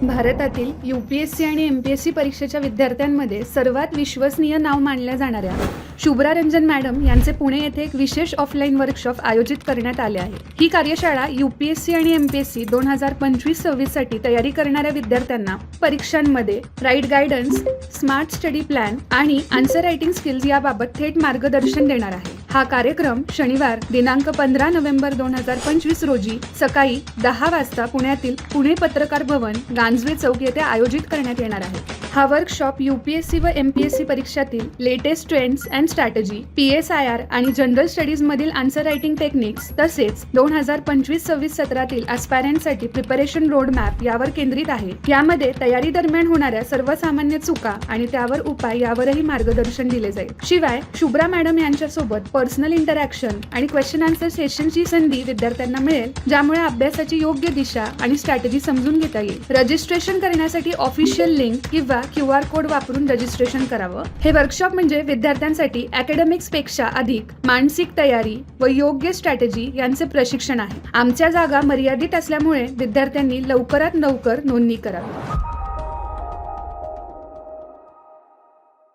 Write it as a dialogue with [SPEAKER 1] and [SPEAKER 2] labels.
[SPEAKER 1] भारतातील UPSC आणि MPSC परीक्षेच्या विद्यार्थ्यांमध्ये सर्वात विश्वसनीय नाव मानल्या जाणाऱ्या शुभ्रा रंजन मॅडम यांचे पुणे येथे एक विशेष ऑफलाईन वर्कशॉप आयोजित करण्यात आले आहे। ही कार्यशाळा UPSC आणि MPSC 2025-26 साठी तयारी करणाऱ्या विद्यार्थ्यांना परीक्षांमध्ये right guidance, smart study plan आणि आन्सर रायटिंग स्किल्स याबाबत थेट मार्गदर्शन देणार आहे। हा कार्यक्रम शनिवार दिनांक 15 नोव्हेंबर 2025 रोजी सकाळी 10 वाजता पुण्यातील पुणे पत्रकार भवन गांजवे चौक येथे आयोजित करण्यात येणार आहे। हा वर्कशॉप UPSC व MPSC परीक्षातील latest trends and strategy, PSIR आणि जनरल स्टडीज मधील आन्सर रायटिंग टेक्निक्स तसेच 2025-26 सत्रातील ॲस्पायरंटसाठी प्रिपरेशन रोड मॅप यावर केंद्रित आहे। यामध्ये तयारी दरम्यान होणाऱ्या सर्वसामान्य चुका आणि त्यावर उपाय यावरही मार्गदर्शन दिले जाईल। शिवाय शुभ्रा मॅडम यांच्यासोबत पर्सनल इंटरॅक्शन आणि क्वेश्चन आन्सर सेशनची संधी विद्यार्थ्यांना मिळेल, ज्यामुळे अभ्यासाची योग्य दिशा आणि स्ट्रॅटेजी समजून घेता येईल। रजिस्ट्रेशन करण्यासाठी ऑफिशियल लिंक किंवा QR कोड वापरून रजिस्ट्रेशन करावं। हे वर्कशॉप म्हणजे विद्यार्थ्यांसाठी अकॅडमिक्स पेक्षा अधिक मानसिक तयारी व योग्य स्ट्रॅटेजी यांचे प्रशिक्षण आहे। आमच्या जागा मर्यादित असल्यामुळे विद्यार्थ्यांनी लवकरात लवकर नोंदणी करावी।